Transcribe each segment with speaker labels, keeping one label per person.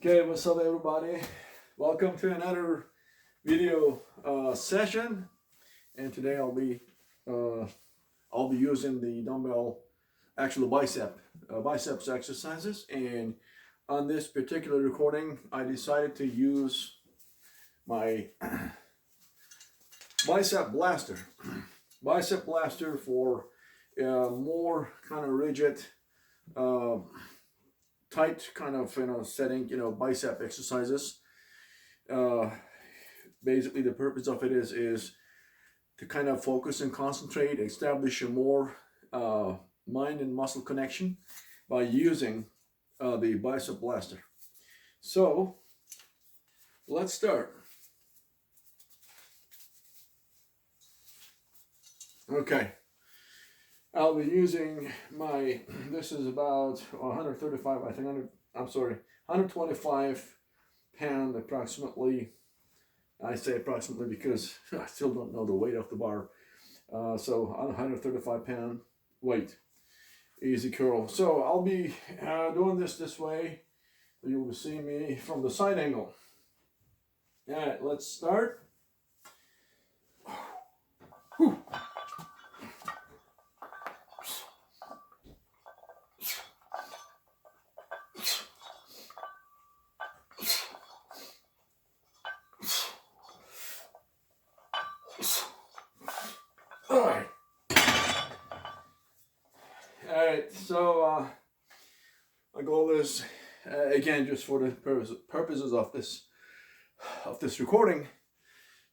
Speaker 1: Okay, what's up everybody? Welcome to another video session, and today I'll be using the dumbbell, actually biceps exercises. And on this particular recording, I decided to use my bicep blaster for more kind of rigid, tight kind of setting, bicep exercises. Basically the purpose of it is to kind of focus and concentrate, establish a more mind and muscle connection by using the bicep blaster. So let's start. Okay, I'll be using this is about 135, I think, 125 pound approximately. I say approximately because I still don't know the weight of the bar. So 135 pound weight, easy curl. So I'll be doing this way. You'll be seeing me from the side angle. All right, let's start. Whew. All right, so my goal is again, just for the purposes of this recording,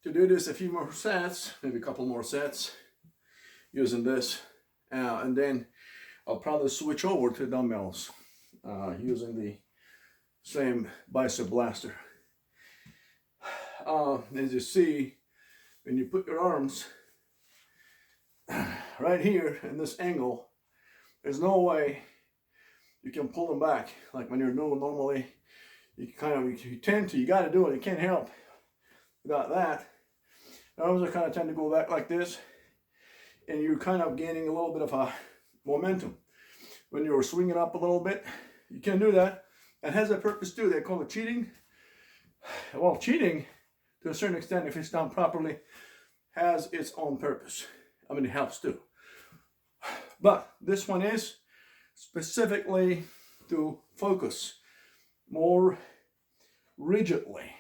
Speaker 1: to do this a few more sets, maybe a couple more sets using this, and then I'll probably switch over to dumbbells using the same bicep blaster. As you see, when you put your arms right here in this angle, there's no way you can pull them back like when you're doing normally. You got to do it. You can't help without that. The arms are kind of tend to go back like this, and you're kind of gaining a little bit of a momentum. When you're swinging up a little bit, you can do that. It has a purpose too. They call it cheating. Well, cheating, to a certain extent, if it's done properly, has its own purpose. I mean, it helps too. But this one is specifically to focus more rigidly,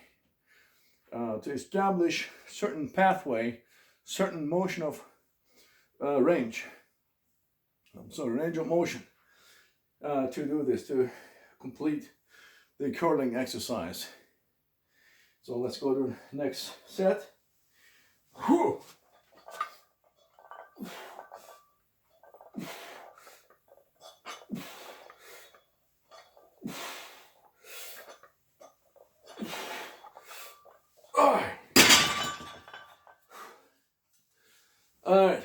Speaker 1: to establish certain pathway, certain motion of range of motion, to do this, to complete the curling exercise. So let's go to the next set. Whew. All right.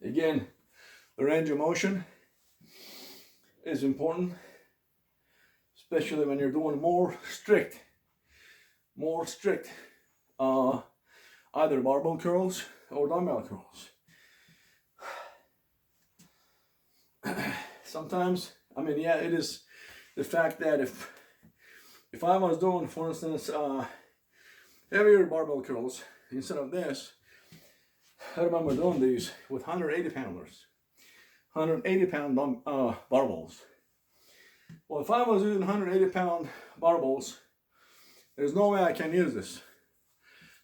Speaker 1: Again, the range of motion is important, especially when you're doing more strict, either barbell curls or dumbbell curls. Sometimes, I mean, yeah, it is the fact that if I was doing, for instance, heavier barbell curls instead of this, I remember doing these with 180 pounders, 180 pound barbells. Well, if I was using 180 pound barbells, there's no way I can use this.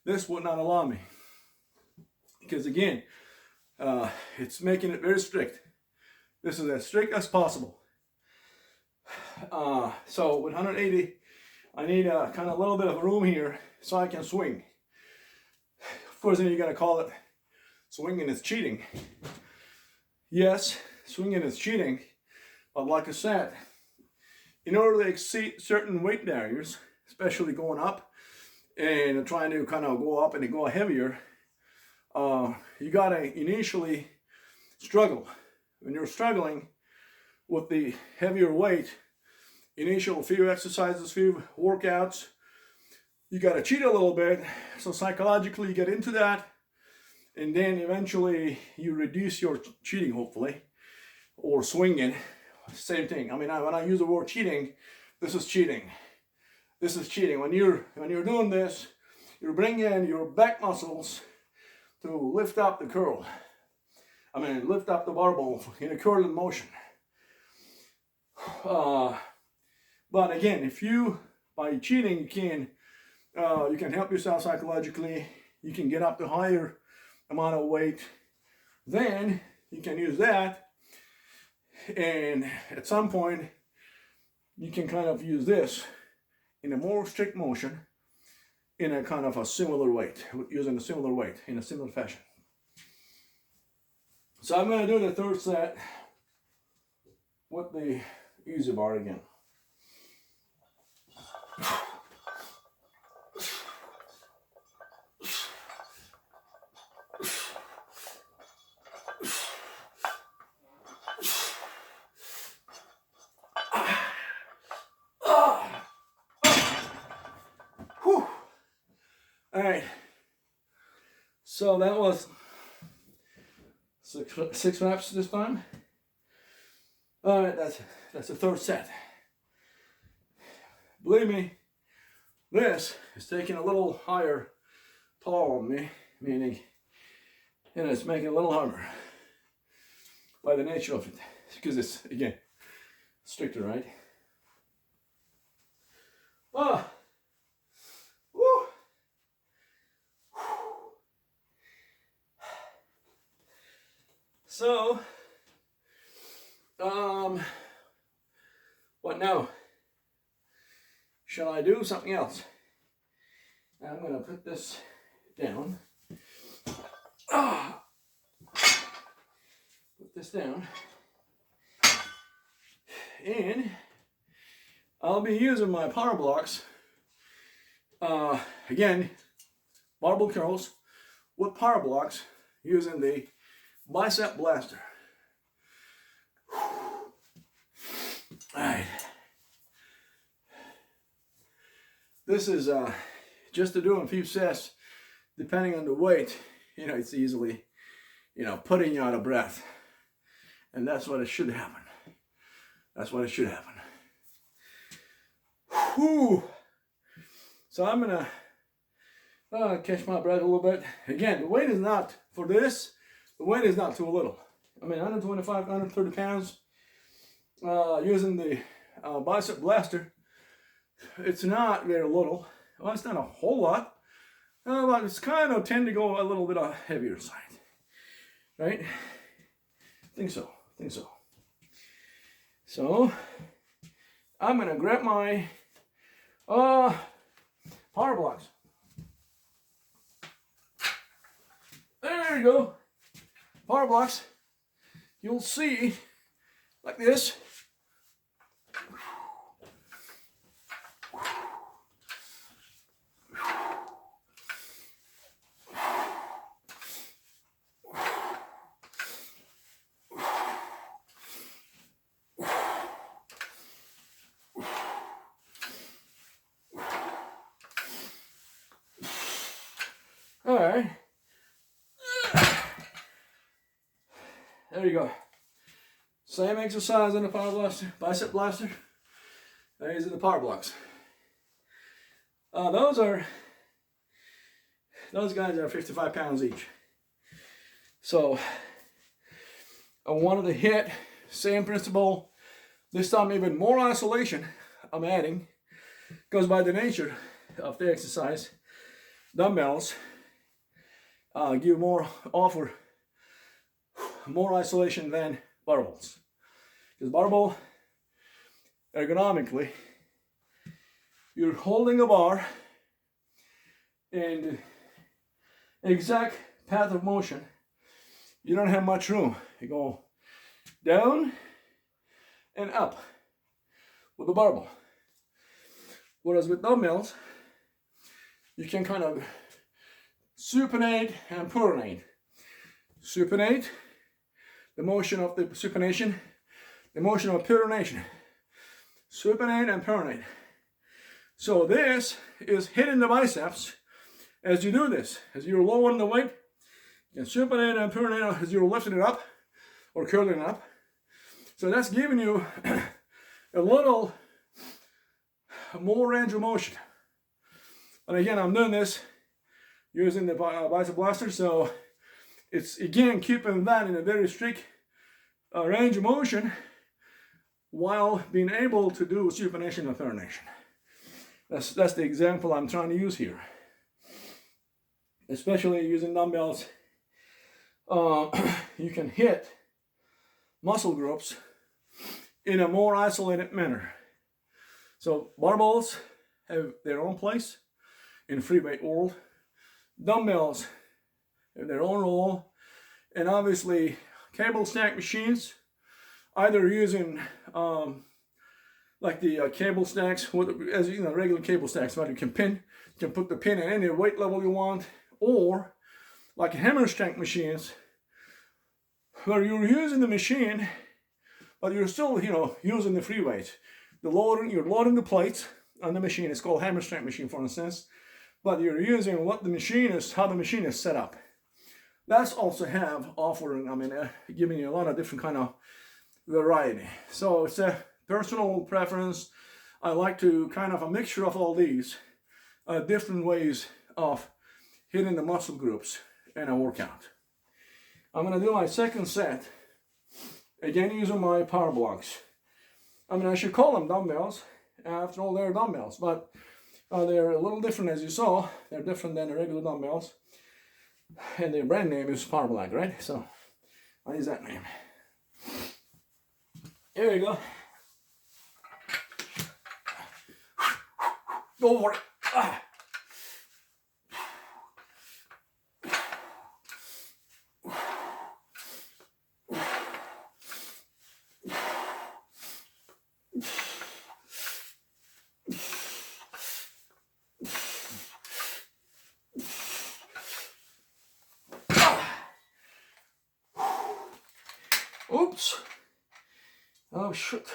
Speaker 1: This would not allow me, because again, it's making it very strict. This is as strict as possible. So with 180, I need a kind of little bit of room here so I can swing. Of course, then you gotta call it swinging is cheating. Yes, swinging is cheating, but like I said, in order to exceed certain weight barriers, especially going up and trying to kind of go up and go heavier, you gotta initially struggle. When you're struggling with the heavier weight, initial few exercises, few workouts, you gotta cheat a little bit. So psychologically you get into that, and then eventually you reduce your cheating, hopefully, or swinging, same thing. I mean, when I use the word cheating, this is cheating. This is cheating. When you're doing this, you're bringing your back muscles to lift up the curl. I mean, lift up the barbell in a curling motion. But again, if you, by cheating, you can help yourself psychologically. You can get up to higher amount of weight. Then you can use that. And at some point, you can kind of use this in a more strict motion in a kind of a similar weight, using a similar weight in a similar fashion. So I'm going to do the third set with the easy bar again. All right, so that was six reps this time. All right, that's the third set. Believe me, this is taking a little higher toll on me, meaning, you know, it's making it a little harder by the nature of it, because it's, again, stricter, right? Oh. So, what now? Shall I do something else? I'm going to put this down. Put this down. And I'll be using my power blocks. Again, barbell curls with power blocks using the Bicep blaster. Alright. This is just to do in few sets, depending on the weight, you know, it's easily, you know, putting you out of breath. And that's what it should happen. That's what it should happen. Whew. So I'm gonna catch my breath a little bit. Again, the weight is not, for this, the weight is not too little. I mean, 125, 130 pounds, using the Bicep blaster, it's not very little. Well, it's not a whole lot, but it's kind of tend to go a little bit on heavier side, right? Think so, think so. So, I'm gonna grab my power blocks. There you go. Power blocks. You'll see like this. All right. There you go. Same exercise in the power blaster, Bicep blaster. These are the power blocks. Those guys are 55 pounds each. So I wanted to hit, same principle. This time even more isolation I'm adding, because by the nature of the exercise, dumbbells offer more isolation than barbells. Because barbell, ergonomically, you're holding a bar and exact path of motion. You don't have much room. You go down and up with the barbell. Whereas with dumbbells, you can kind of supinate and pronate. Supinate, the motion of the supination, the motion of pronation. Supinate and pronate. So this is hitting the biceps as you do this. As you're lowering the weight, you can supinate and pronate as you're lifting it up or curling it up. So that's giving you a little more range of motion. And again, I'm doing this using the bicep blaster, so it's again keeping that in a very strict range of motion while being able to do supination and pronation. That's the example I'm trying to use here. Especially using dumbbells, you can hit muscle groups in a more isolated manner. So barbells have their own place in free weight world. Dumbbells have their own role, and obviously cable stack machines, either using like the cable stacks, as you know, regular cable stacks, where you can put the pin at any weight level you want, or like hammer strength machines, where you're using the machine, but you're still, you know, using the free weight. You're loading the plates on the machine. It's called hammer strength machine, for instance, but you're using how the machine is set up. That's also giving you a lot of different kind of variety. So it's a personal preference. I like to kind of a mixture of all these different ways of hitting the muscle groups in a workout. I'm going to do my second set, again using my power blocks. I mean, I should call them dumbbells. After all, they're dumbbells, but they're a little different, as you saw. They're different than the regular dumbbells. And their brand name is Power Block, right? So I use that name. Here you go. Go for it. Ah. Oops. Oh, shit.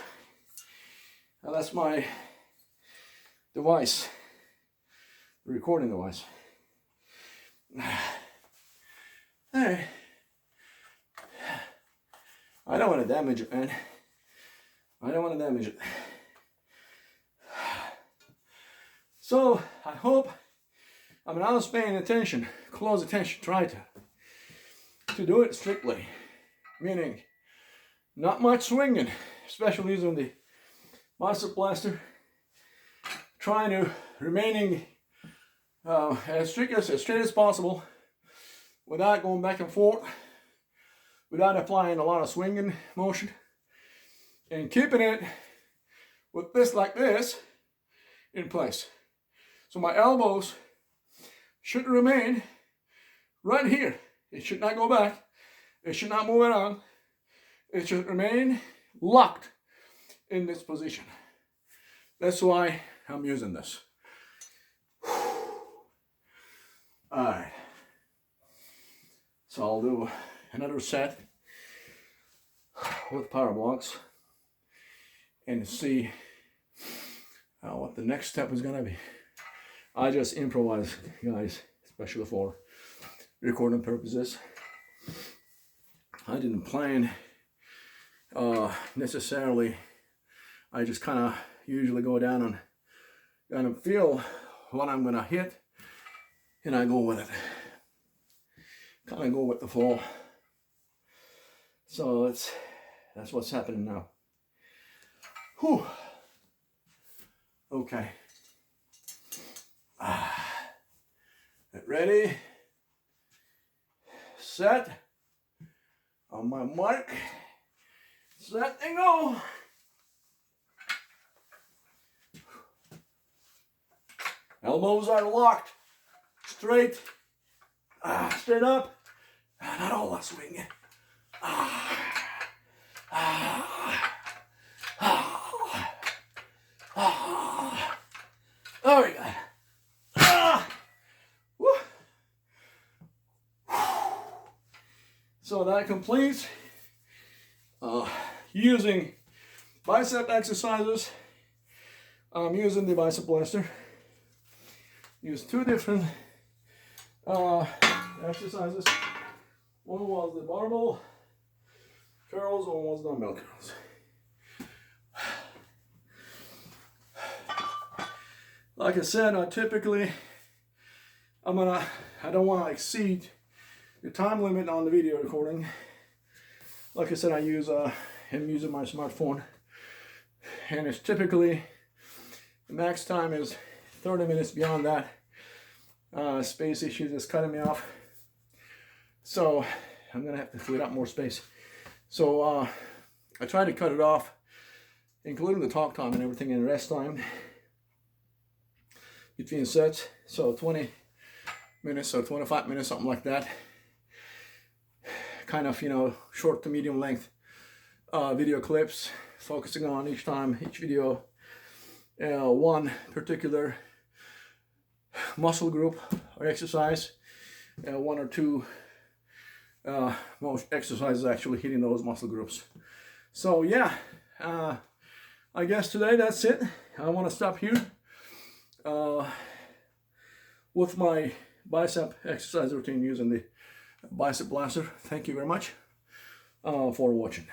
Speaker 1: Now that's my device, the recording device. Hey. I don't want to damage it, man. I don't want to damage it. So, I hope, I was paying attention, close attention, try to do it strictly. Meaning, not much swinging, especially using the bicep blaster. Trying to remaining as straight as possible without going back and forth, without applying a lot of swinging motion, and keeping it with this like this in place. So my elbows should remain right here. It should not go back. It should not move around. It should remain locked in this position. That's why I'm using this. Alright. So I'll do another set with power blocks and see what the next step is going to be. I just improvise, guys, especially for recording purposes. I didn't plan necessarily. I just kind of usually go down and kind of feel what I'm going to hit, and I go with it. Kind of go with the flow. So that's what's happening now. Whew. Okay. Get ready. Set. On my mark. Set and go. Elbows are locked. Straight. Straight up. Not all that swinging. There we go. So that completes using bicep exercises. I'm using the bicep blaster. Use two different exercises. One was the barbell curls, one was dumbbell curls. Like I said, typically I don't want to exceed the time limit on the video recording. Like I said, I'm using my smartphone, and it's typically the max time is 30 minutes. Beyond that, space issues is cutting me off, so I'm gonna have to free up more space. So I try to cut it off, including the talk time and everything, and rest time between sets. So 20 minutes or 25 minutes, something like that. Kind of, you know, short to medium length video clips, focusing on each video, one particular muscle group or exercise, one or two most exercises actually hitting those muscle groups. So yeah, I guess today that's it. I want to stop here with my bicep exercise routine using the bicep blaster. Thank you very much for watching.